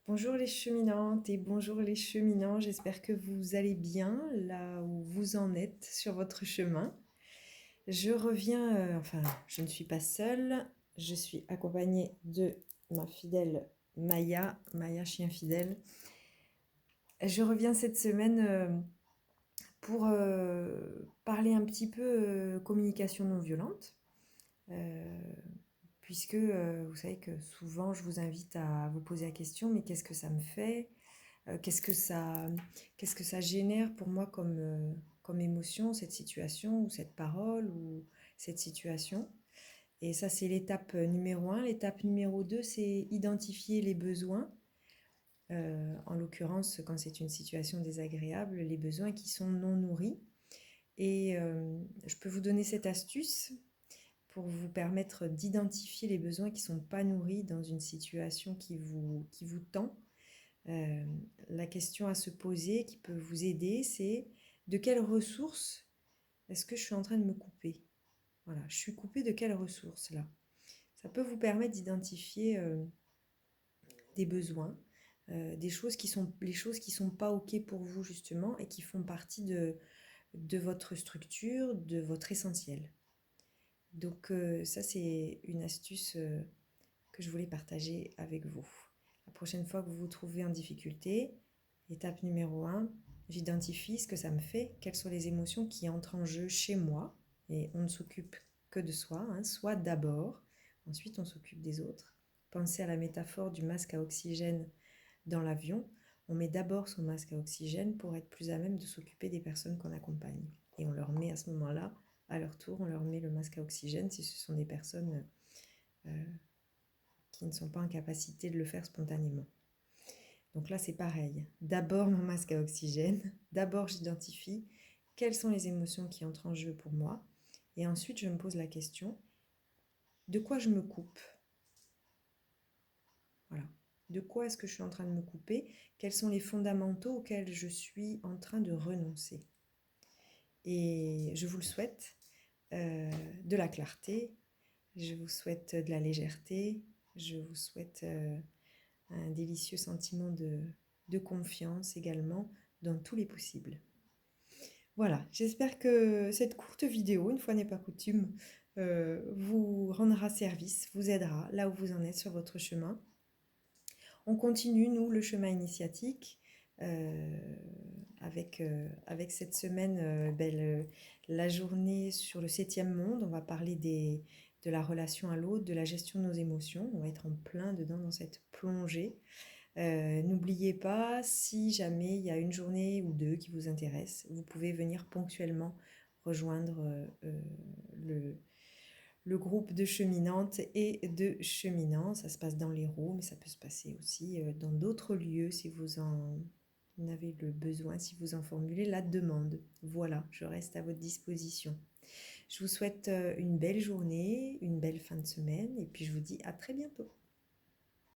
Bonjour les cheminantes et bonjour les cheminants, j'espère que vous allez bien là où vous en êtes sur votre chemin. Je reviens, je ne suis pas seule, je suis accompagnée de ma fidèle Maya, Maya chien fidèle. Je reviens cette semaine pour parler un petit peu communication non violente, euh, puisque vous savez que souvent je vous invite à vous poser la question, mais qu'est-ce que ça me fait? Qu'est-ce que ça génère pour moi comme émotion, cette situation ou cette parole ou cette situation. Et ça, c'est l'étape numéro un. L'étape numéro 2, c'est identifier les besoins. En l'occurrence, quand c'est une situation désagréable, les besoins qui sont non nourris. Et je peux vous donner cette astuce pour vous permettre d'identifier les besoins qui ne sont pas nourris dans une situation qui vous tend. Euh, la question à se poser qui peut vous aider, c'est de quelles ressources est-ce que je suis en train de me couper? Voilà, je suis coupée de quelles ressources là? Ça peut vous permettre d'identifier des besoins, des choses qui sont les choses qui sont pas ok pour vous justement et qui font partie de votre structure, de votre essentiel. Donc ça c'est une astuce que je voulais partager avec vous. La prochaine fois que vous vous trouvez en difficulté, étape numéro un, j'identifie ce que ça me fait, quelles sont les émotions qui entrent en jeu chez moi, et on ne s'occupe que de soi, hein, soit d'abord, ensuite on s'occupe des autres. Pensez à la métaphore du masque à oxygène dans l'avion. On met d'abord son masque à oxygène pour être plus à même de s'occuper des personnes qu'on accompagne. Et on leur met à ce moment-là, à leur tour, on leur met le masque à oxygène si ce sont des personnes euh, qui ne sont pas en capacité de le faire spontanément. Donc là, c'est pareil. D'abord mon masque à oxygène, d'abord j'identifie quelles sont les émotions qui entrent en jeu pour moi, et ensuite je me pose la question, de quoi je me coupe? Voilà. De quoi est-ce que je suis en train de me couper? Quels sont les fondamentaux auxquels je suis en train de renoncer? Et je vous le souhaite, de la clarté, je vous souhaite de la légèreté, je vous souhaite un délicieux sentiment de confiance également dans tous les possibles. Voilà, j'espère que cette courte vidéo, une fois n'est pas coutume, vous rendra service, vous aidera là où vous en êtes sur votre chemin. On continue, nous, le chemin initiatique, avec cette semaine, la journée sur le 7e monde. On va parler de la relation à l'autre, de la gestion de nos émotions. On va être en plein dedans dans cette plongée. N'oubliez pas, si jamais il y a une journée ou deux qui vous intéressent, vous pouvez venir ponctuellement rejoindre le groupe de cheminantes et de cheminants. Ça se passe dans l'Hérault, mais ça peut se passer aussi dans d'autres lieux si vous en avez le besoin, si vous en formulez la demande. Voilà, je reste à votre disposition. Je vous souhaite une belle journée, une belle fin de semaine, et puis je vous dis à très bientôt.